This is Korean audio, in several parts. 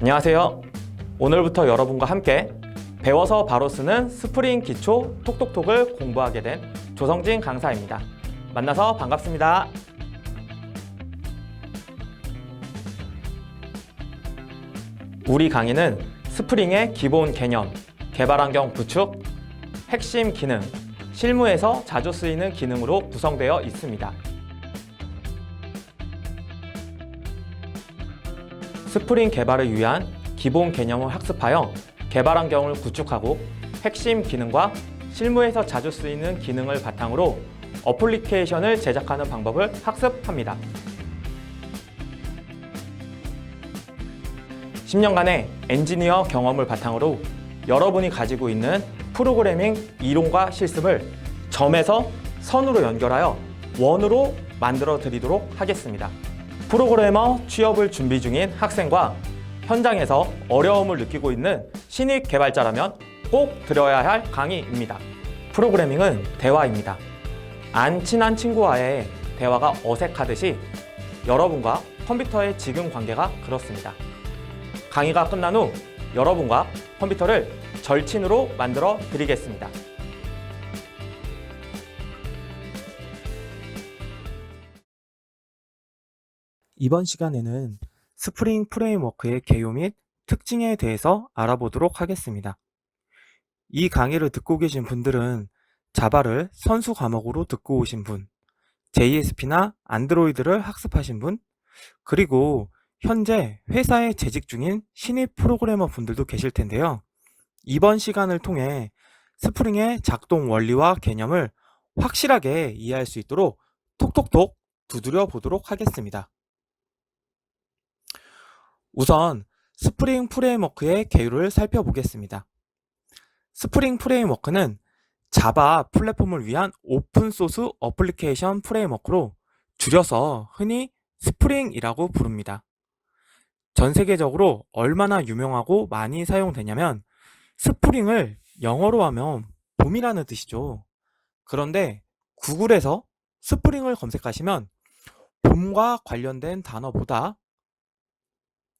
안녕하세요. 오늘부터 여러분과 함께 배워서 바로 쓰는 스프링 기초 톡톡톡을 공부하게 된 조성진 강사입니다. 만나서 반갑습니다. 우리 강의는 스프링의 기본 개념, 개발 환경 구축, 핵심 기능, 실무에서 자주 쓰이는 기능으로 구성되어 있습니다. 스프링 개발을 위한 기본 개념을 학습하여 개발 환경을 구축하고 핵심 기능과 실무에서 자주 쓰이는 기능을 바탕으로 어플리케이션을 제작하는 방법을 학습합니다. 10년간의 엔지니어 경험을 바탕으로 여러분이 가지고 있는 프로그래밍 이론과 실습을 점에서 선으로 연결하여 원으로 만들어 드리도록 하겠습니다. 프로그래머 취업을 준비 중인 학생과 현장에서 어려움을 느끼고 있는 신입 개발자라면 꼭 들어야 할 강의입니다. 프로그래밍은 대화입니다. 안 친한 친구와의 대화가 어색하듯이 여러분과 컴퓨터의 지금 관계가 그렇습니다. 강의가 끝난 후 여러분과 컴퓨터를 절친으로 만들어 드리겠습니다. 이번 시간에는 스프링 프레임워크의 개요 및 특징에 대해서 알아보도록 하겠습니다. 이 강의를 듣고 계신 분들은 자바를 선수 과목으로 듣고 오신 분, JSP나 안드로이드를 학습하신 분, 그리고 현재 회사에 재직 중인 신입 프로그래머 분들도 계실 텐데요. 이번 시간을 통해 스프링의 작동 원리와 개념을 확실하게 이해할 수 있도록 톡톡톡 두드려 보도록 하겠습니다. 우선 스프링 프레임워크의 개요를 살펴보겠습니다. 스프링 프레임워크는 자바 플랫폼을 위한 오픈소스 어플리케이션 프레임워크로 줄여서 흔히 스프링이라고 부릅니다. 전 세계적으로 얼마나 유명하고 많이 사용되냐면 스프링을 영어로 하면 봄이라는 뜻이죠. 그런데 구글에서 스프링을 검색하시면 봄과 관련된 단어보다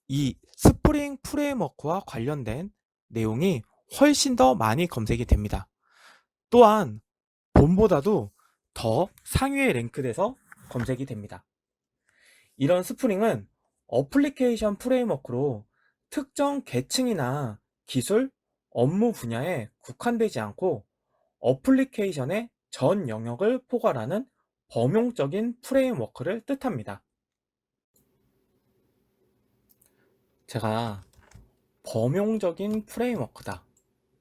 이 스프링 프레임워크와 관련된 내용이 훨씬 더 많이 검색이 됩니다. 또한 봄보다도 더 상위에 랭크돼서 검색이 됩니다. 이런 스프링은 어플리케이션 프레임워크로 특정 계층이나 기술, 업무 분야에 국한되지 않고 어플리케이션의 전 영역을 포괄하는 범용적인 프레임워크를 뜻합니다. 제가 범용적인 프레임워크다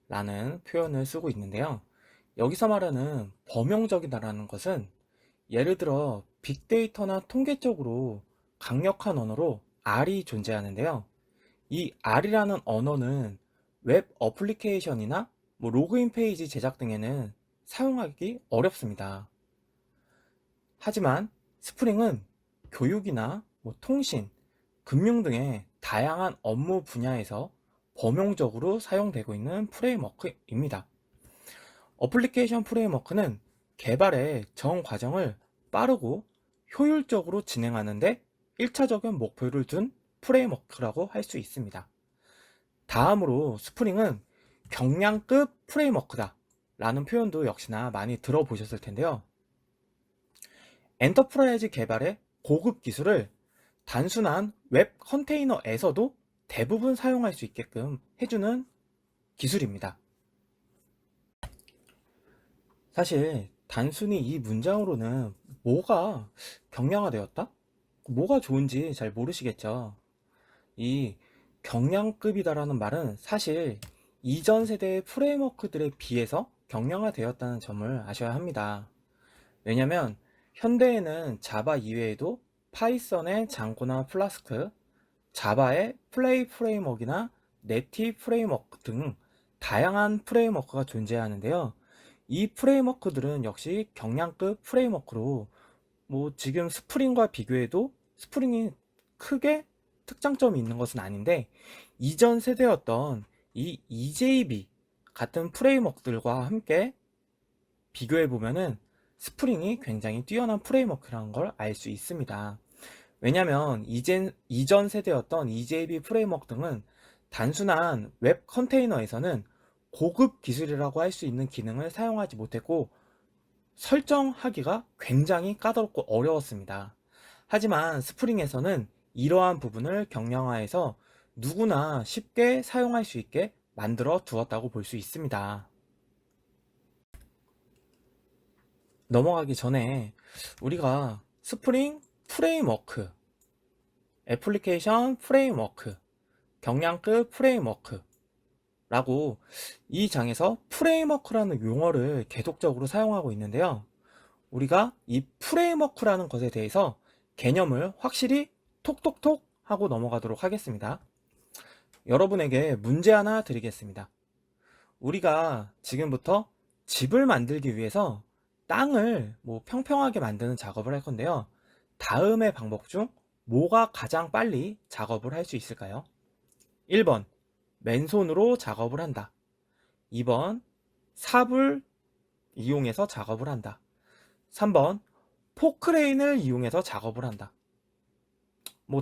라는 표현을 쓰고 있는데요. 여기서 말하는 범용적이다라는 것은 예를 들어 빅데이터나 통계 쪽으로 강력한 언어로 R이 존재하는데요. 이 R이라는 언어는 웹 어플리케이션이나 로그인 페이지 제작 등에는 사용하기 어렵습니다. 하지만 스프링은 교육이나 통신, 금융 등의 다양한 업무 분야에서 범용적으로 사용되고 있는 프레임워크입니다. 어플리케이션 프레임워크는 개발의 전 과정을 빠르고 효율적으로 진행하는데 1차적인 목표를 둔 프레임워크라고 할 수 있습니다. 다음으로 스프링은 경량급 프레임워크다 라는 표현도 역시나 많이 들어보셨을 텐데요. 엔터프라이즈 개발의 고급 기술을 단순한 웹 컨테이너에서도 대부분 사용할 수 있게끔 해주는 기술입니다. 사실 단순히 이 문장으로는 뭐가 경량화되었다? 뭐가 좋은지 잘 모르시겠죠. 이 경량급이다라는 말은 사실 이전 세대의 프레임워크들에 비해서 경량화되었다는 점을 아셔야 합니다. 왜냐면 현대에는 자바 이외에도 파이썬의 장고나 플라스크, 자바의 플레이 프레임워크나 네티 프레임워크 등 다양한 프레임워크가 존재하는데요. 이 프레임워크들은 역시 경량급 프레임워크로 지금 스프링과 비교해도 스프링이 크게 특장점이 있는 것은 아닌데 이전 세대였던 이 EJB 같은 프레임워크들과 함께 비교해 보면은 스프링이 굉장히 뛰어난 프레임워크라는 걸 알 수 있습니다. 왜냐면 이전 세대였던 EJB 프레임워크 등은 단순한 웹 컨테이너에서는 고급 기술이라고 할 수 있는 기능을 사용하지 못했고 설정하기가 굉장히 까다롭고 어려웠습니다. 하지만 스프링에서는 이러한 부분을 경량화해서 누구나 쉽게 사용할 수 있게 만들어 두었다고 볼 수 있습니다. 넘어가기 전에 우리가 스프링 프레임워크, 애플리케이션 프레임워크, 경량급 프레임워크 라고 이 장에서 프레임워크라는 용어를 계속적으로 사용하고 있는데요. 우리가 이 프레임워크라는 것에 대해서 개념을 확실히 톡톡톡 하고 넘어가도록 하겠습니다. 여러분에게 문제 하나 드리겠습니다. 우리가 지금부터 집을 만들기 위해서 땅을 평평하게 만드는 작업을 할 건데요. 다음의 방법 중 뭐가 가장 빨리 작업을 할 수 있을까요? 1번 맨손으로 작업을 한다. 2번 삽을 이용해서 작업을 한다. 3번 포크레인을 이용해서 작업을 한다.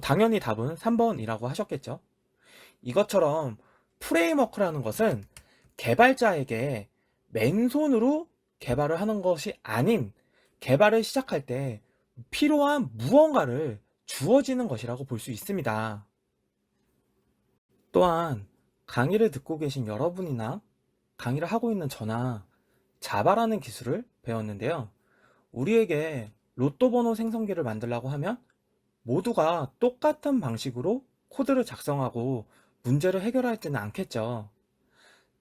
당연히 답은 3번이라고 하셨겠죠. 이것처럼 프레임워크라는 것은 개발자에게 맨손으로 개발을 하는 것이 아닌 개발을 시작할 때 필요한 무언가를 주어지는 것이라고 볼 수 있습니다. 또한 강의를 듣고 계신 여러분이나 강의를 하고 있는 저나 자바라는 기술을 배웠는데요. 우리에게 로또 번호 생성기를 만들려고 하면 모두가 똑같은 방식으로 코드를 작성하고 문제를 해결하지는 않겠죠.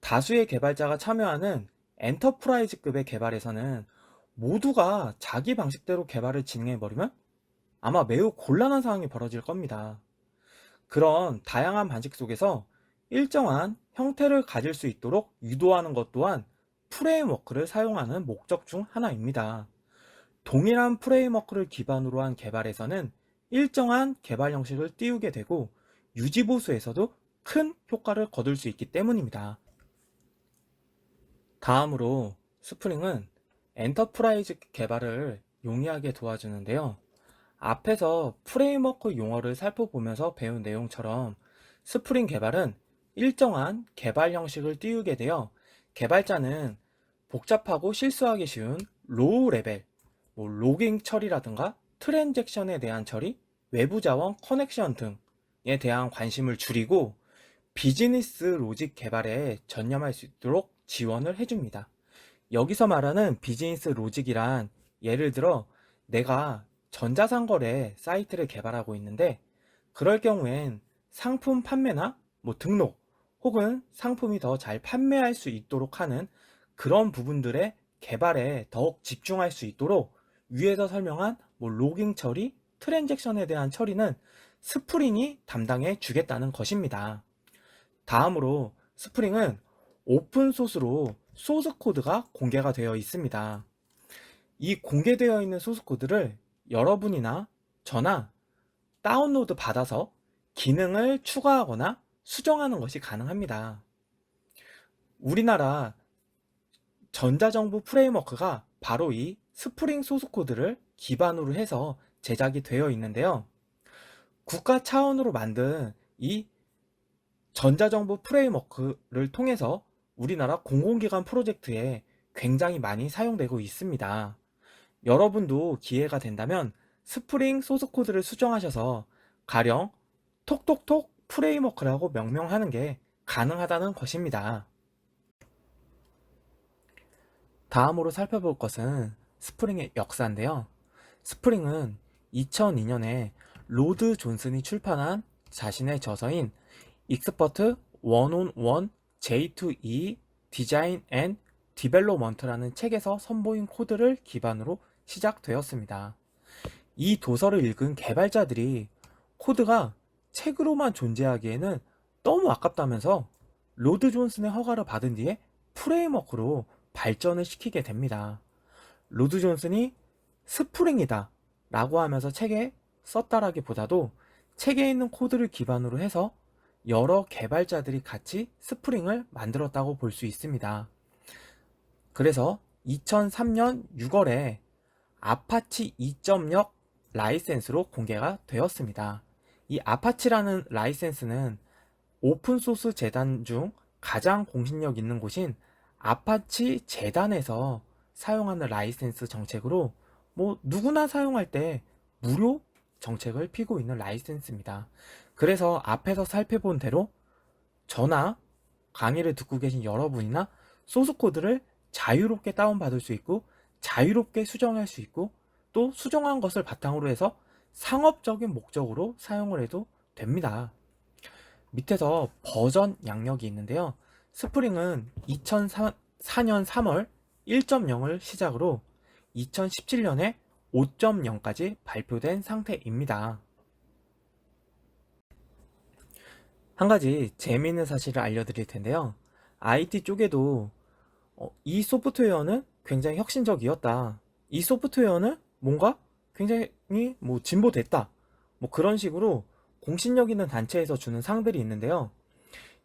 다수의 개발자가 참여하는 엔터프라이즈급의 개발에서는 모두가 자기 방식대로 개발을 진행해버리면 아마 매우 곤란한 상황이 벌어질 겁니다. 그런 다양한 방식 속에서 일정한 형태를 가질 수 있도록 유도하는 것 또한 프레임워크를 사용하는 목적 중 하나입니다. 동일한 프레임워크를 기반으로 한 개발에서는 일정한 개발 형식을 띄우게 되고 유지보수에서도 큰 효과를 거둘 수 있기 때문입니다. 다음으로 스프링은 엔터프라이즈 개발을 용이하게 도와주는데요. 앞에서 프레임워크 용어를 살펴보면서 배운 내용처럼 스프링 개발은 일정한 개발 형식을 띄우게 되어 개발자는 복잡하고 실수하기 쉬운 로우 레벨, 로깅 처리라든가 트랜잭션에 대한 처리, 외부 자원 커넥션 등에 대한 관심을 줄이고 비즈니스 로직 개발에 전념할 수 있도록 지원을 해줍니다. 여기서 말하는 비즈니스 로직이란 예를 들어 내가 전자상거래 사이트를 개발하고 있는데 그럴 경우엔 상품 판매나 등록 혹은 상품이 더 잘 판매할 수 있도록 하는 그런 부분들의 개발에 더욱 집중할 수 있도록 위에서 설명한 로깅 처리, 트랜잭션에 대한 처리는 스프링이 담당해 주겠다는 것입니다. 다음으로 스프링은 오픈소스로 소스코드가 공개가 되어 있습니다. 이 공개되어 있는 소스코드를 여러분이나 저나 다운로드 받아서 기능을 추가하거나 수정하는 것이 가능합니다. 우리나라 전자정부 프레임워크가 바로 이 스프링 소스코드를 기반으로 해서 제작이 되어 있는데요. 국가 차원으로 만든 이 전자정부 프레임워크를 통해서 우리나라 공공기관 프로젝트에 굉장히 많이 사용되고 있습니다. 여러분도 기회가 된다면 스프링 소스코드를 수정하셔서 가령 톡톡톡 프레임워크라고 명명하는 게 가능하다는 것입니다. 다음으로 살펴볼 것은 스프링의 역사인데요. 스프링은 2002년에 로드 존슨이 출판한 자신의 저서인 익스퍼트 101 J2E 디자인 앤 디벨롭먼트라는 책에서 선보인 코드를 기반으로 시작되었습니다. 이 도서를 읽은 개발자들이 코드가 책으로만 존재하기에는 너무 아깝다면서 로드 존슨의 허가를 받은 뒤에 프레임워크로 발전을 시키게 됩니다. 로드 존슨이 스프링이다 라고 하면서 책에 썼다라기보다도 책에 있는 코드를 기반으로 해서 여러 개발자들이 같이 스프링을 만들었다고 볼 수 있습니다. 그래서 2003년 6월에 아파치 2.0 라이센스로 공개가 되었습니다. 이 아파치라는 라이센스는 오픈소스 재단 중 가장 공신력 있는 곳인 아파치 재단에서 사용하는 라이센스 정책으로 누구나 사용할 때 무료 정책을 피고 있는 라이센스입니다. 그래서 앞에서 살펴본 대로 저나 강의를 듣고 계신 여러분이나 소스 코드를 자유롭게 다운받을 수 있고 자유롭게 수정할 수 있고 또 수정한 것을 바탕으로 해서 상업적인 목적으로 사용을 해도 됩니다. 밑에서 버전 양력이 있는데요. 스프링은 2004년 3월 1.0을 시작으로 2017년에 5.0까지 발표된 상태입니다. 한 가지 재미있는 사실을 알려드릴 텐데요. IT 쪽에도 이 소프트웨어는 굉장히 혁신적이었다. 이 소프트웨어는 뭔가 굉장히 진보됐다. 그런 식으로 공신력 있는 단체에서 주는 상들이 있는데요.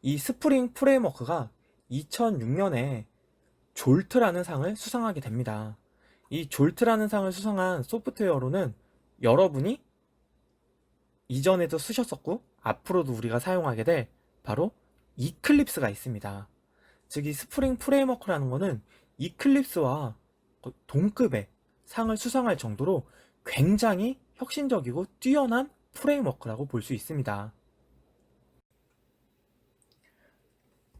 이 스프링 프레임워크가 2006년에 졸트라는 상을 수상하게 됩니다. 이 졸트라는 상을 수상한 소프트웨어로는 여러분이 이전에도 쓰셨었고 앞으로도 우리가 사용하게 될 바로 이클립스가 있습니다. 즉 이 스프링 프레임워크라는 것은 이클립스와 동급의 상을 수상할 정도로 굉장히 혁신적이고 뛰어난 프레임워크라고 볼 수 있습니다.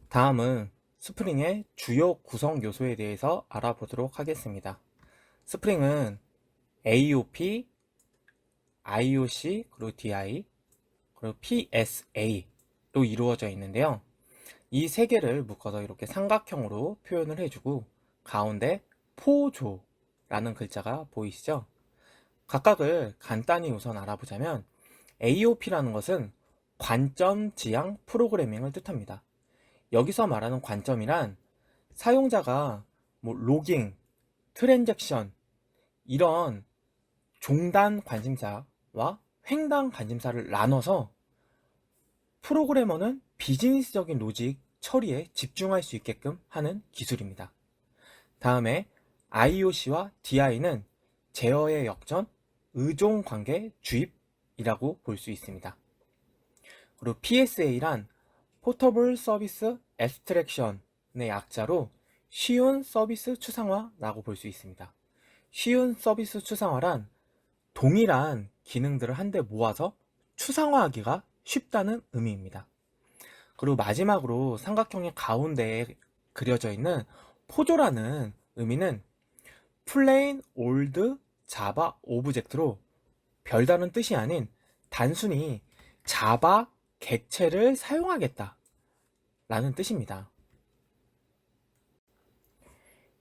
다음은 스프링의 주요 구성 요소에 대해서 알아보도록 하겠습니다. 스프링은 AOP, IOC, 그리고 DI, 그리고 PSA로 이루어져 있는데요. 이 세 개를 묶어서 이렇게 삼각형으로 표현을 해주고 가운데 포조라는 글자가 보이시죠? 각각을 간단히 우선 알아보자면 AOP라는 것은 관점 지향 프로그래밍을 뜻합니다. 여기서 말하는 관점이란 사용자가 로깅, 트랜잭션 이런 종단 관심사와 횡단 관심사를 나눠서 프로그래머는 비즈니스적인 로직 처리에 집중할 수 있게끔 하는 기술입니다. 다음에 IOC와 DI는 제어의 역전, 의존 관계 주입이라고 볼 수 있습니다. 그리고 PSA란 포터블 서비스 애스트랙션의 약자로 쉬운 서비스 추상화라고 볼 수 있습니다. 쉬운 서비스 추상화란 동일한 기능들을 한데 모아서 추상화하기가 쉽다는 의미입니다. 그리고 마지막으로 삼각형의 가운데에 그려져 있는 포조라는 의미는 plain old java object로 별다른 뜻이 아닌 단순히 자바 객체를 사용하겠다 라는 뜻입니다.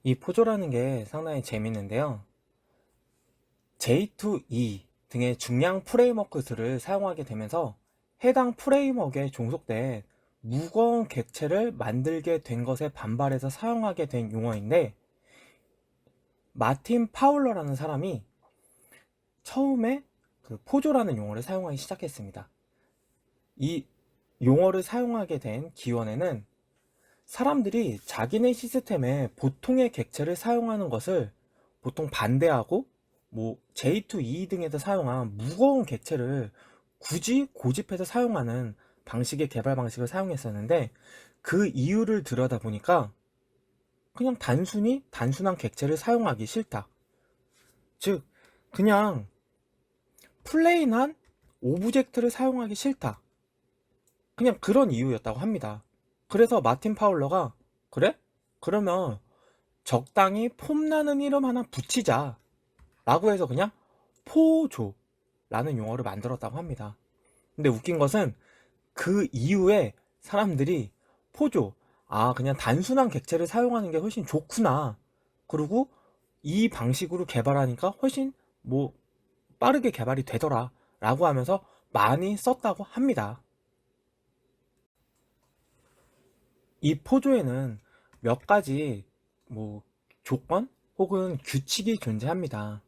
이 포조라는 게 상당히 재밌는데요. J2E 등의 중량 프레임워크들을 사용하게 되면서 해당 프레임워크에 종속된 무거운 객체를 만들게 된 것에 반발해서 사용하게 된 용어인데, 마틴 파울러라는 사람이 처음에 그 포조라는 용어를 사용하기 시작했습니다. 이 용어를 사용하게 된 기원에는 사람들이 자기네 시스템에 보통의 객체를 사용하는 것을 보통 반대하고 J2E 등에서 사용한 무거운 객체를 굳이 고집해서 사용하는 방식의 개발 방식을 사용했었는데, 그 이유를 들여다보니까 그냥 단순한 객체를 사용하기 싫다. 즉 그냥 플레인한 오브젝트를 사용하기 싫다. 그냥 그런 이유였다고 합니다. 그래서 마틴 파울러가 그래? 그러면 적당히 폼나는 이름 하나 붙이자 라고 해서 그냥 포조라는 용어를 만들었다고 합니다. 근데 웃긴 것은 그 이후에 사람들이 포조, 그냥 단순한 객체를 사용하는 게 훨씬 좋구나, 그리고 이 방식으로 개발하니까 훨씬 빠르게 개발이 되더라 라고 하면서 많이 썼다고 합니다. 이 포조에는 몇 가지 조건 혹은 규칙이 존재합니다.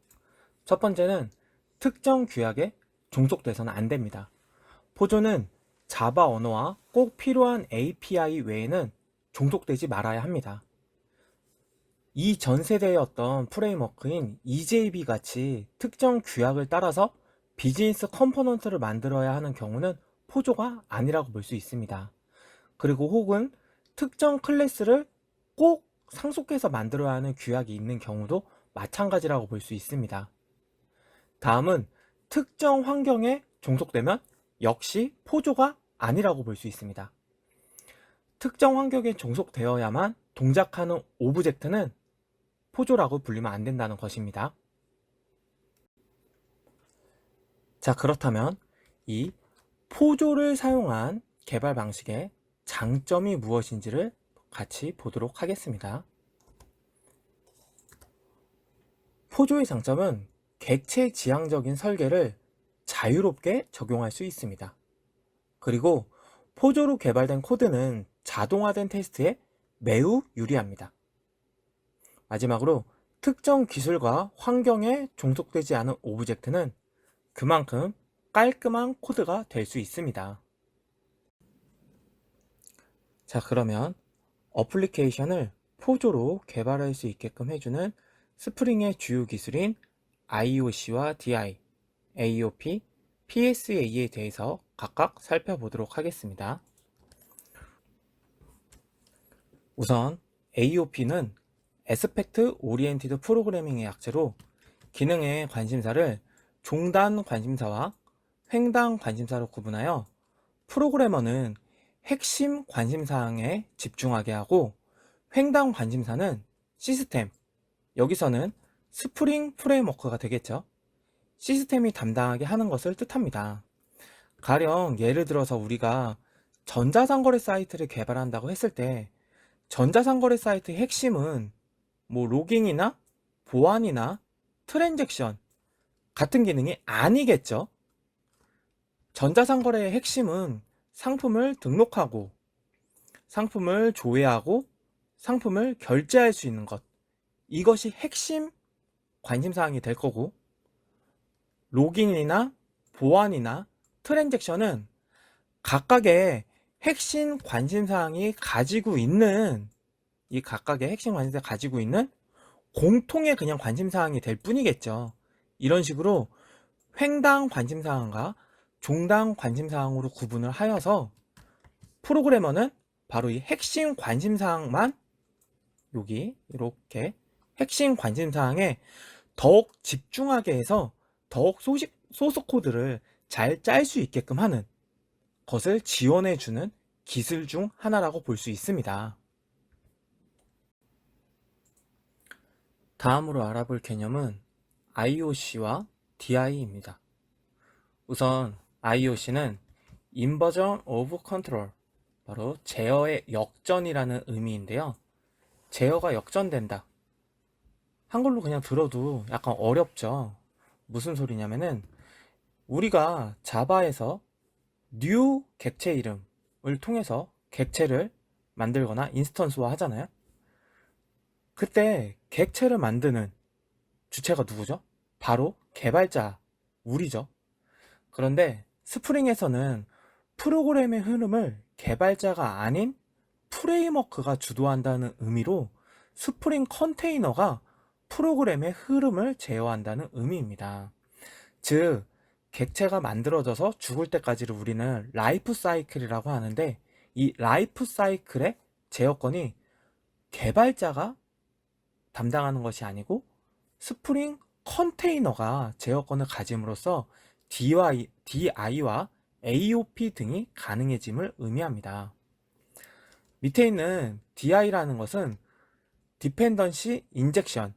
첫 번째는 특정 규약에 종속돼서는 안 됩니다. 포조는 자바 언어와 꼭 필요한 API 외에는 종속되지 말아야 합니다. 이 전 세대의 어떤 프레임워크인 EJB 같이 특정 규약을 따라서 비즈니스 컴포넌트를 만들어야 하는 경우는 포조가 아니라고 볼 수 있습니다. 그리고 혹은 특정 클래스를 꼭 상속해서 만들어야 하는 규약이 있는 경우도 마찬가지라고 볼 수 있습니다. 다음은 특정 환경에 종속되면 역시 포조가 아니라고 볼 수 있습니다. 특정 환경에 종속되어야만 동작하는 오브젝트는 포조라고 불리면 안 된다는 것입니다. 자, 그렇다면 이 포조를 사용한 개발 방식의 장점이 무엇인지를 같이 보도록 하겠습니다. 포조의 장점은 객체 지향적인 설계를 자유롭게 적용할 수 있습니다. 그리고 포조로 개발된 코드는 자동화된 테스트에 매우 유리합니다. 마지막으로 특정 기술과 환경에 종속되지 않은 오브젝트는 그만큼 깔끔한 코드가 될 수 있습니다. 자, 그러면 어플리케이션을 포조로 개발할 수 있게끔 해주는 스프링의 주요 기술인 IOC와 DI, AOP, PSA에 대해서 각각 살펴보도록 하겠습니다. 우선 AOP는 Aspect Oriented Programming의 약자로 기능의 관심사를 종단 관심사와 횡단 관심사로 구분하여 프로그래머는 핵심 관심사항에 집중하게 하고, 횡단 관심사는 시스템, 여기서는 스프링 프레임워크가 되겠죠. 시스템이 담당하게 하는 것을 뜻합니다. 가령 예를 들어서 우리가 전자상거래 사이트를 개발한다고 했을 때 전자상거래 사이트의 핵심은 뭐 로깅이나 보안이나 트랜잭션 같은 기능이 아니겠죠. 전자상거래의 핵심은 상품을 등록하고 상품을 조회하고 상품을 결제할 수 있는 것, 이것이 핵심 관심사항이 될 거고, 로깅이나 보안이나 트랜잭션은 각각의 핵심 관심사항이 가지고 있는, 이 각각의 핵심 관심사가 가지고 있는 공통의 그냥 관심사항이 될 뿐이겠죠. 이런 식으로 횡단 관심사항과 종단 관심사항으로 구분을 하여서 프로그래머는 바로 이 핵심 관심사항만, 여기 이렇게 핵심 관심사항에 더욱 집중하게 해서 더욱 소스 코드를 잘 짤 수 있게끔 하는 것을 지원해주는 기술 중 하나라고 볼 수 있습니다. 다음으로 알아볼 개념은 IOC와 DI입니다. 우선 IOC는 Inversion of Control, 바로 제어의 역전이라는 의미인데요. 제어가 역전된다. 한글로 그냥 들어도 약간 어렵죠. 무슨 소리냐면은 우리가 자바에서 new 객체 이름을 통해서 객체를 만들거나 인스턴스화 하잖아요. 그때 객체를 만드는 주체가 누구죠? 바로 개발자, 우리죠. 그런데 스프링에서는 프로그램의 흐름을 개발자가 아닌 프레임워크가 주도한다는 의미로 스프링 컨테이너가 프로그램의 흐름을 제어한다는 의미입니다. 즉, 객체가 만들어져서 죽을 때까지를 우리는 라이프 사이클이라고 하는데, 이 라이프 사이클의 제어권이 개발자가 담당하는 것이 아니고 스프링 컨테이너가 제어권을 가짐으로써 DI와 AOP 등이 가능해짐을 의미합니다. 밑에 있는 DI라는 것은 Dependency Injection,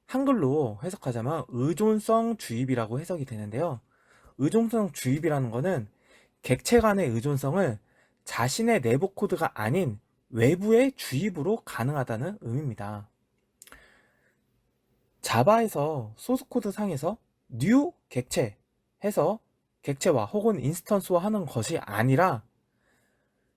한글로 해석하자면 의존성 주입이라고 해석이 되는데요. 의존성 주입이라는 것은 객체 간의 의존성을 자신의 내부 코드가 아닌 외부의 주입으로 가능하다는 의미입니다. 자바에서 소스코드 상에서 new 객체 해서 객체화 혹은 인스턴스화 하는 것이 아니라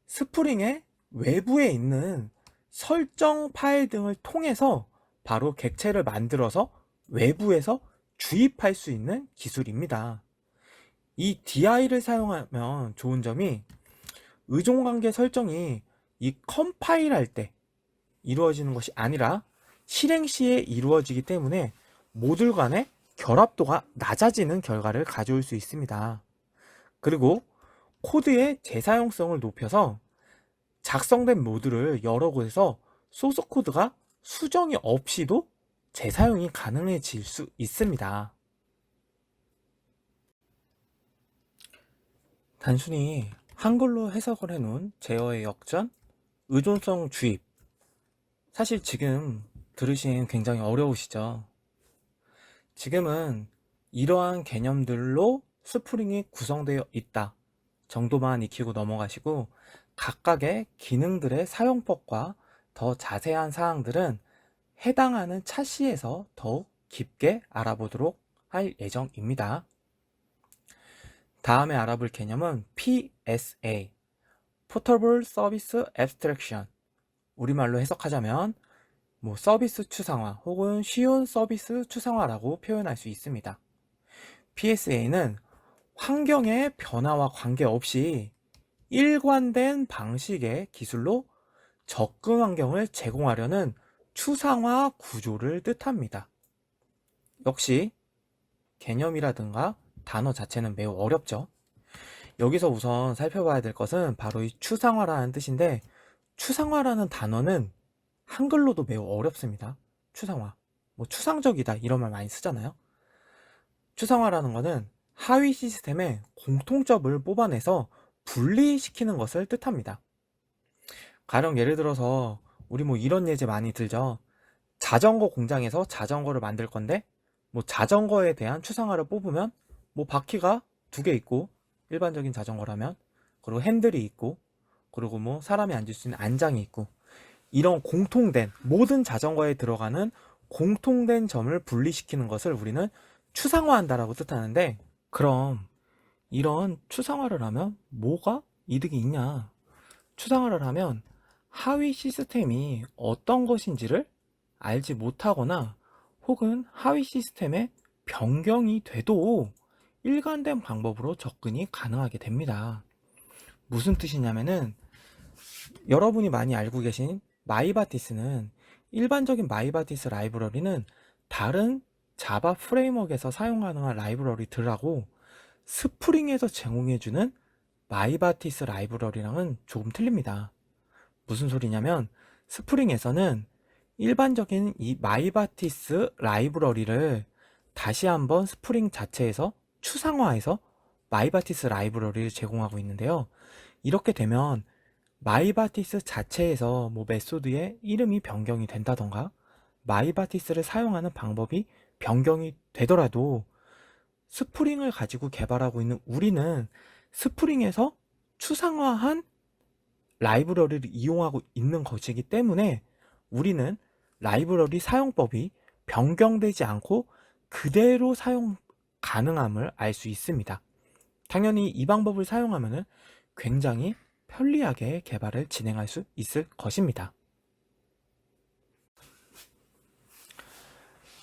스프링의 외부에 있는 설정 파일 등을 통해서 바로 객체를 만들어서 외부에서 주입할 수 있는 기술입니다. 이 DI를 사용하면 좋은 점이 의존관계 설정이 이 컴파일할 때 이루어지는 것이 아니라 실행 시에 이루어지기 때문에 모듈 간의 결합도가 낮아지는 결과를 가져올 수 있습니다. 그리고 코드의 재사용성을 높여서 작성된 모듈을 여러 곳에서 소스 코드가 수정이 없이도 재사용이 가능해질 수 있습니다. 단순히 한글로 해석을 해놓은 제어의 역전, 의존성 주입. 사실 지금 들으시면 굉장히 어려우시죠? 지금은 이러한 개념들로 스프링이 구성되어 있다 정도만 익히고 넘어가시고, 각각의 기능들의 사용법과 더 자세한 사항들은 해당하는 차시에서 더욱 깊게 알아보도록 할 예정입니다. 다음에 알아볼 개념은 PSA, Portable Service Abstraction. 우리말로 해석하자면 서비스 추상화 혹은 쉬운 서비스 추상화라고 표현할 수 있습니다. PSA는 환경의 변화와 관계없이 일관된 방식의 기술로 접근 환경을 제공하려는 추상화 구조를 뜻합니다. 역시 개념이라든가 단어 자체는 매우 어렵죠. 여기서 우선 살펴봐야 될 것은 바로 이 추상화라는 뜻인데, 추상화라는 단어는 한글로도 매우 어렵습니다. 추상화, 추상적이다 이런 말 많이 쓰잖아요. 추상화라는 것은 하위 시스템의 공통점을 뽑아내서 분리시키는 것을 뜻합니다. 가령 예를 들어서 우리 이런 예제 많이 들죠. 자전거 공장에서 자전거를 만들 건데 자전거에 대한 추상화를 뽑으면 바퀴가 2개 있고, 일반적인 자전거라면, 그리고 핸들이 있고, 그리고 사람이 앉을 수 있는 안장이 있고, 이런 공통된 모든 자전거에 들어가는 공통된 점을 분리시키는 것을 우리는 추상화한다라고 뜻하는데, 그럼 이런 추상화를 하면 뭐가 이득이 있냐? 추상화를 하면 하위 시스템이 어떤 것인지를 알지 못하거나 혹은 하위 시스템의 변경이 돼도 일관된 방법으로 접근이 가능하게 됩니다. 무슨 뜻이냐면은, 여러분이 많이 알고 계신 마이바티스는, 일반적인 마이바티스 라이브러리는 다른 자바 프레임워크에서 사용 가능한 라이브러리들하고 스프링에서 제공해주는 마이바티스 라이브러리랑은 조금 틀립니다. 무슨 소리냐면, 스프링에서는 일반적인 이 마이바티스 라이브러리를 다시 한번 스프링 자체에서 추상화해서 마이바티스 라이브러리를 제공하고 있는데요. 이렇게 되면 마이바티스 자체에서 메소드의 이름이 변경이 된다던가 마이바티스를 사용하는 방법이 변경이 되더라도 스프링을 가지고 개발하고 있는 우리는 스프링에서 추상화한 라이브러리를 이용하고 있는 것이기 때문에 우리는 라이브러리 사용법이 변경되지 않고 그대로 사용 가능함을 알 수 있습니다. 당연히 이 방법을 사용하면 굉장히 편리하게 개발을 진행할 수 있을 것입니다.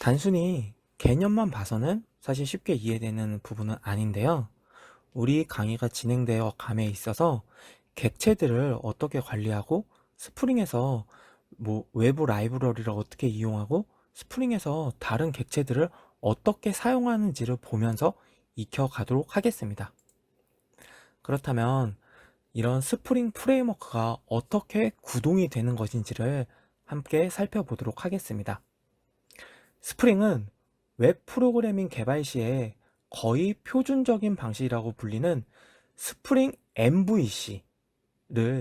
단순히 개념만 봐서는 사실 쉽게 이해되는 부분은 아닌데요. 우리 강의가 진행되어 감에 있어서 객체들을 어떻게 관리하고, 스프링에서 외부 라이브러리를 어떻게 이용하고, 스프링에서 다른 객체들을 어떻게 사용하는지를 보면서 익혀가도록 하겠습니다. 그렇다면 이런 스프링 프레임워크가 어떻게 구동이 되는 것인지를 함께 살펴보도록 하겠습니다. 스프링은 웹 프로그래밍 개발 시에 거의 표준적인 방식이라고 불리는 스프링 MVC를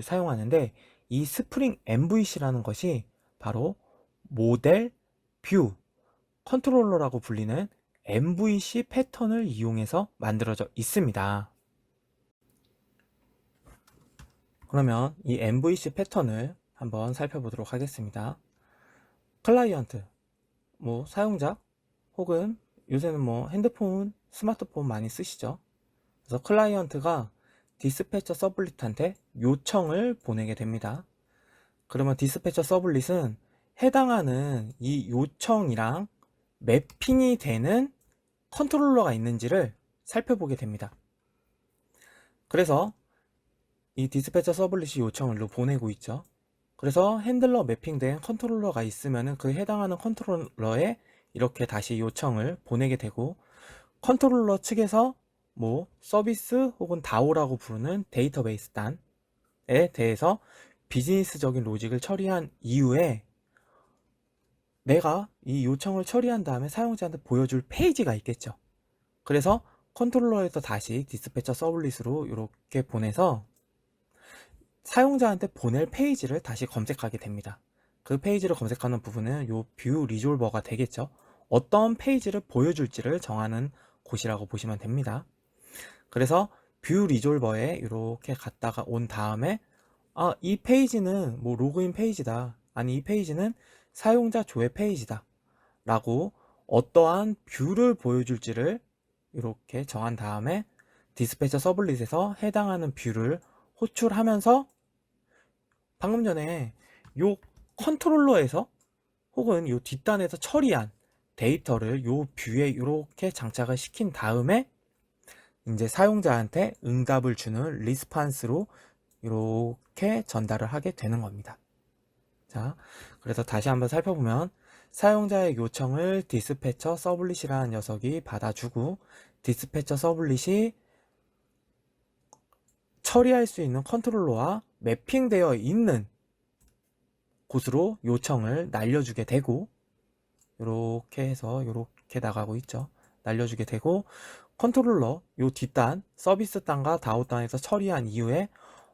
사용하는데, 이 스프링 MVC라는 것이 바로 모델, 뷰, 컨트롤러라고 불리는 MVC 패턴을 이용해서 만들어져 있습니다. 그러면 이 MVC 패턴을 한번 살펴보도록 하겠습니다. 클라이언트, 사용자 혹은 요새는 핸드폰, 스마트폰 많이 쓰시죠. 그래서 클라이언트가 디스패처 서블릿한테 요청을 보내게 됩니다. 그러면 디스패처 서블릿은 해당하는 이 요청이랑 매핑이 되는 컨트롤러가 있는지를 살펴보게 됩니다. 그래서 이 디스패처 서블릿이 요청을 보내고 있죠. 그래서 핸들러 매핑된 컨트롤러가 있으면 그 해당하는 컨트롤러에 이렇게 다시 요청을 보내게 되고, 컨트롤러 측에서 서비스 혹은 DAO라고 부르는 데이터베이스 단에 대해서 비즈니스적인 로직을 처리한 이후에 내가 이 요청을 처리한 다음에 사용자한테 보여줄 페이지가 있겠죠. 그래서 컨트롤러에서 다시 디스패처 서블릿으로 이렇게 보내서 사용자한테 보낼 페이지를 다시 검색하게 됩니다. 그 페이지를 검색하는 부분은 요 뷰 리졸버가 되겠죠. 어떤 페이지를 보여줄지를 정하는 곳이라고 보시면 됩니다. 그래서 뷰 리졸버에 이렇게 갔다가 온 다음에 이 페이지는 뭐 로그인 페이지다, 아니 이 페이지는 사용자 조회 페이지다 라고 어떠한 뷰를 보여줄지를 이렇게 정한 다음에 디스패처 서블릿에서 해당하는 뷰를 호출하면서 방금 전에 요 컨트롤러에서 혹은 요 뒷단에서 처리한 데이터를 요 뷰에 이렇게 장착을 시킨 다음에 이제 사용자한테 응답을 주는 리스판스로 이렇게 전달을 하게 되는 겁니다. 자, 그래서 다시 한번 살펴보면 사용자의 요청을 디스패처 서블릿이라는 녀석이 받아주고 디스패처 서블릿이 처리할 수 있는 컨트롤러와 매핑되어 있는 곳으로 요청을 날려주게 되고 이렇게 해서 이렇게 나가고 있죠. 날려주게 되고 컨트롤러 요 뒷단 서비스단과 다우단에서 처리한 이후에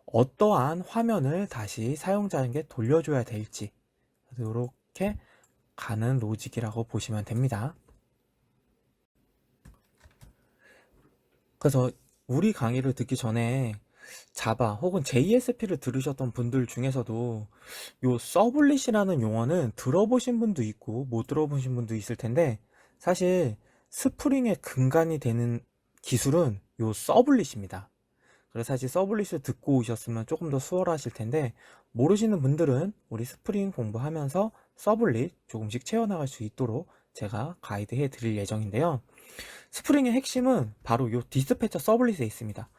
어떠한 화면을 다시 사용자에게 돌려줘야 될지 이렇게 가는 로직이라고 보시면 됩니다. 그래서 우리 강의를 듣기 전에 자바 혹은 JSP를 들으셨던 분들 중에서도 요 서블릿이라는 용어는 들어보신 분도 있고 못 들어보신 분도 있을 텐데 사실 스프링의 근간이 되는 기술은 요 서블릿입니다. 그래서 사실 서블릿을 듣고 오셨으면 조금 더 수월하실 텐데 모르시는 분들은 우리 스프링 공부하면서 서블릿 조금씩 채워나갈 수 있도록 제가 가이드 해 드릴 예정인데요. 스프링의 핵심은 바로 요 디스패처 서블릿에 있습니다.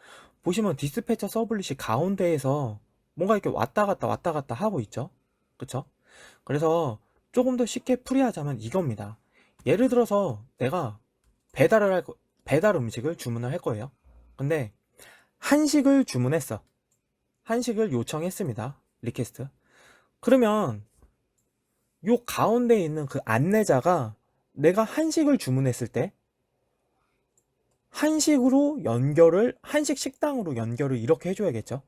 보시면 디스패처 서블릿이 가운데에서 뭔가 이렇게 왔다 갔다 하고 있죠. 그쵸? 그래서 조금 더 쉽게 풀이하자면 이겁니다. 예를 들어서 내가 배달 음식을 주문을 할 거예요. 근데 한식을 주문했어. 한식을 요청했습니다. 리퀘스트. 그러면 요 가운데 있는 그 안내자가 내가 한식을 주문했을 때 한식 식당으로 연결을 이렇게 해줘야겠죠.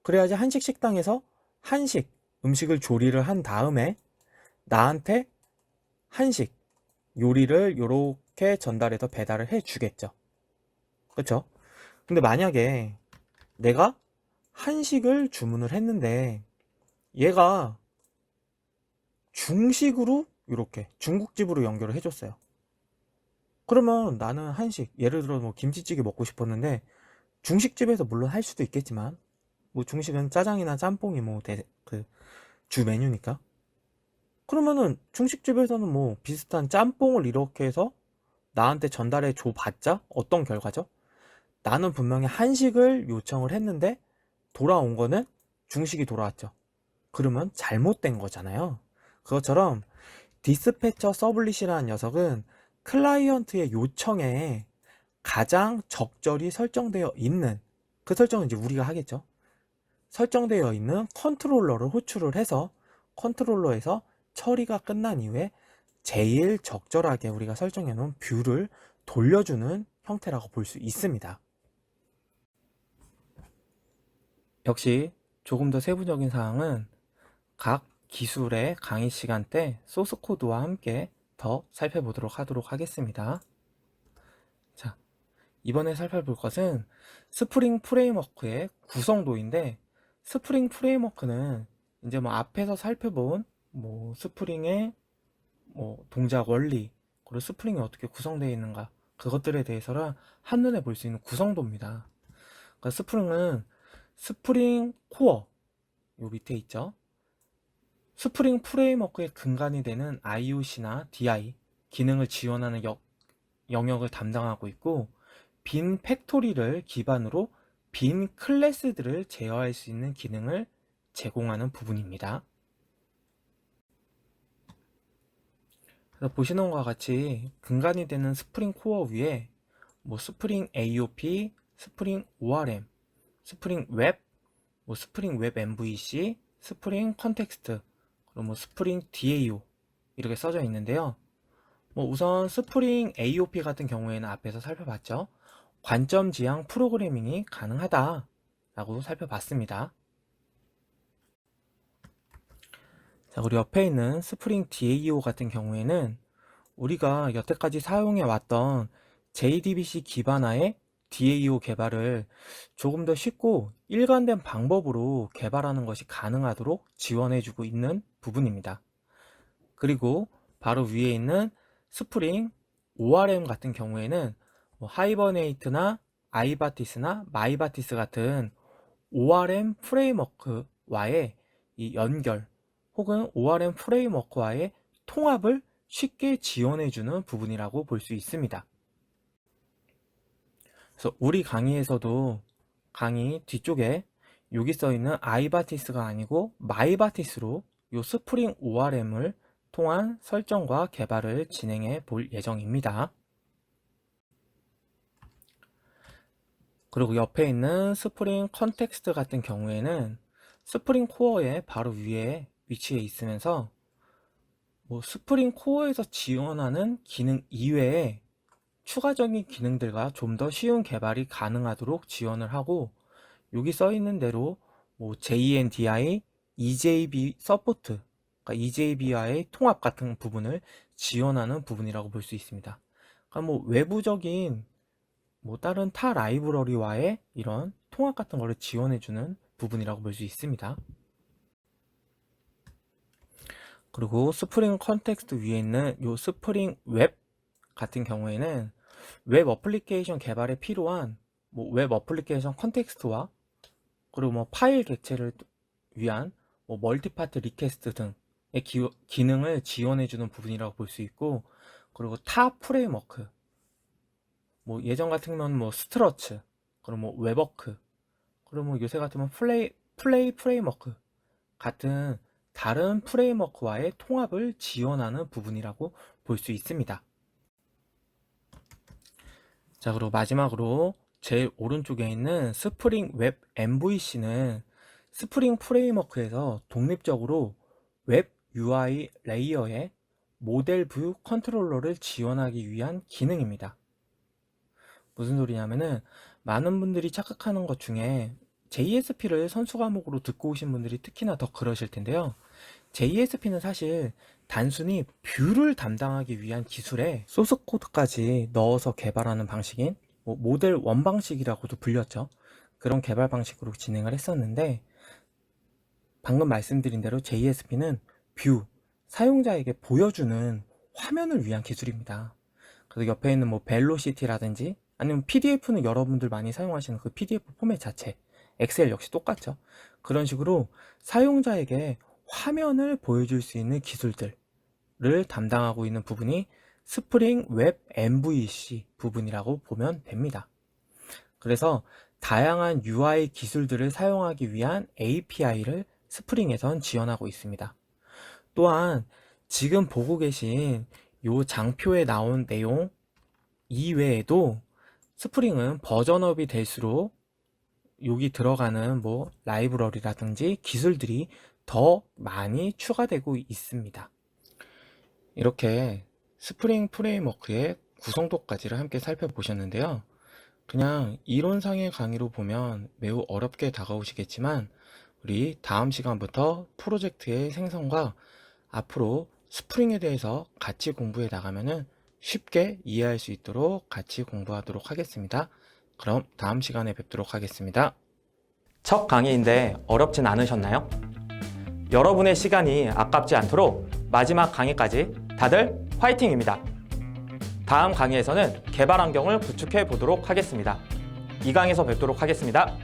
그래야지 한식 식당에서 한식 음식을 조리를 한 다음에 나한테 한식 요리를 요렇게 전달해서 배달을 해 주겠죠. 그쵸? 근데 만약에 내가 한식을 주문을 했는데 얘가 중식으로 이렇게 중국집으로 연결을 해줬어요. 그러면 나는 한식, 예를 들어 뭐 김치찌개 먹고 싶었는데 중식집에서 물론 할 수도 있겠지만 뭐 중식은 짜장이나 짬뽕이 뭐 그 주 메뉴니까 그러면은 중식집에서는 뭐 비슷한 짬뽕을 이렇게 해서 나한테 전달해 줘 봤자 어떤 결과죠? 나는 분명히 한식을 요청을 했는데 돌아온 거는 중식이 돌아왔죠. 그러면 잘못된 거잖아요. 그것처럼 디스패처 서블릿이라는 녀석은 클라이언트의 요청에 가장 적절히 설정되어 있는 그 설정은 이제 우리가 하겠죠. 설정되어 있는 컨트롤러를 호출을 해서 컨트롤러에서 처리가 끝난 이후에 제일 적절하게 우리가 설정해 놓은 뷰를 돌려주는 형태라고 볼 수 있습니다. 역시 조금 더 세부적인 사항은 각 기술의 강의 시간 때 소스 코드와 함께 더 살펴보도록 하겠습니다. 자, 이번에 살펴볼 것은 스프링 프레임워크의 구성도인데 스프링 프레임워크는 이제 뭐 앞에서 살펴본 뭐 스프링의 뭐 동작 원리 그리고 스프링이 어떻게 구성되어 있는가 그것들에 대해서라 한눈에 볼 수 있는 구성도입니다. 그러니까 스프링은 스프링 코어 요 밑에 있죠. 스프링 프레임워크의 근간이 되는 IOC나 DI 기능을 지원하는 영역을 담당하고 있고 빈 팩토리를 기반으로 빈 클래스들을 제어할 수 있는 기능을 제공하는 부분입니다. 그래서 보시는 것과 같이 근간이 되는 스프링 코어 위에 뭐 스프링 AOP, 스프링 ORM, 스프링 웹, 뭐 스프링 웹 MVC, 스프링 컨텍스트, 그리고 뭐 스프링 DAO 이렇게 써져 있는데요. 뭐 우선 스프링 AOP 같은 경우에는 앞에서 살펴봤죠. 관점 지향 프로그래밍이 가능하다라고 살펴봤습니다. 자, 그리고 옆에 있는 스프링 DAO 같은 경우에는 우리가 여태까지 사용해 왔던 JDBC 기반화의 DAO 개발을 조금 더 쉽고 일관된 방법으로 개발하는 것이 가능하도록 지원해주고 있는 부분입니다. 그리고 바로 위에 있는 스프링 ORM 같은 경우에는 뭐 하이버네이트나 아이바티스나 마이바티스 같은 ORM 프레임워크와의 이 연결 혹은 ORM 프레임워크와의 통합을 쉽게 지원해주는 부분이라고 볼 수 있습니다. 그래서 우리 강의에서도 강의 뒤쪽에 여기 써있는 아이바티스가 아니고 마이바티스로 이 스프링 ORM을 통한 설정과 개발을 진행해 볼 예정입니다. 그리고 옆에 있는 스프링 컨텍스트 같은 경우에는 스프링 코어의 바로 위에 위치해 있으면서 뭐 스프링 코어에서 지원하는 기능 이외에 추가적인 기능들과 좀 더 쉬운 개발이 가능하도록 지원을 하고 여기 써 있는 대로 뭐 JNDI, EJB 서포트, 그러니까 EJB와의 통합 같은 부분을 지원하는 부분이라고 볼 수 있습니다. 그러니까 뭐 외부적인 뭐 다른 타 라이브러리와의 이런 통합 같은 거를 지원해주는 부분이라고 볼 수 있습니다. 그리고 스프링 컨텍스트 위에 있는 이 스프링 웹 같은 경우에는 웹 어플리케이션 개발에 필요한 뭐 웹 어플리케이션 컨텍스트와 그리고 뭐 파일 객체를 위한 뭐 멀티파트 리퀘스트 등의 기능을 지원해주는 부분이라고 볼 수 있고, 그리고 타 프레임워크, 뭐 예전 같으면 뭐 스트러츠, 그리고 뭐 웹워크, 그리고 뭐 요새 같으면 플레이 프레임워크 같은 다른 프레임워크와의 통합을 지원하는 부분이라고 볼 수 있습니다. 자, 그리고 마지막으로 제일 오른쪽에 있는 스프링 웹 MVC는 스프링 프레임워크에서 독립적으로 웹 UI 레이어의 모델 뷰 컨트롤러를 지원하기 위한 기능입니다. 무슨 소리냐면은 많은 분들이 착각하는 것 중에 JSP를 선수 과목으로 듣고 오신 분들이 특히나 더 그러실 텐데요. JSP는 사실 단순히 뷰를 담당하기 위한 기술에 소스 코드까지 넣어서 개발하는 방식인 뭐 모델 1 방식이라고도 불렸죠. 그런 개발 방식으로 진행을 했었는데, 방금 말씀드린 대로 JSP는 뷰, 사용자에게 보여주는 화면을 위한 기술입니다. 그래서 옆에 있는 뭐 벨로시티라든지 아니면 PDF는 여러분들 많이 사용하시는 그 PDF 포맷 자체, 엑셀 역시 똑같죠. 그런 식으로 사용자에게 화면을 보여줄 수 있는 기술들을 담당하고 있는 부분이 스프링 웹 MVC 부분이라고 보면 됩니다. 그래서 다양한 UI 기술들을 사용하기 위한 API를 스프링에선 지원하고 있습니다. 또한 지금 보고 계신 이 장표에 나온 내용 이외에도 스프링은 버전업이 될수록 여기 들어가는 뭐 라이브러리라든지 기술들이 더 많이 추가되고 있습니다. 이렇게 스프링 프레임워크의 구성도까지를 함께 살펴보셨는데요. 그냥 이론상의 강의로 보면 매우 어렵게 다가오시겠지만 우리 다음 시간부터 프로젝트의 생성과 앞으로 스프링에 대해서 같이 공부해 나가면은 쉽게 이해할 수 있도록 같이 공부하도록 하겠습니다. 그럼 다음 시간에 뵙도록 하겠습니다. 첫 강의인데 어렵진 않으셨나요? 여러분의 시간이 아깝지 않도록 마지막 강의까지 다들 화이팅입니다. 다음 강의에서는 개발 환경을 구축해 보도록 하겠습니다. 이 강에서 뵙도록 하겠습니다.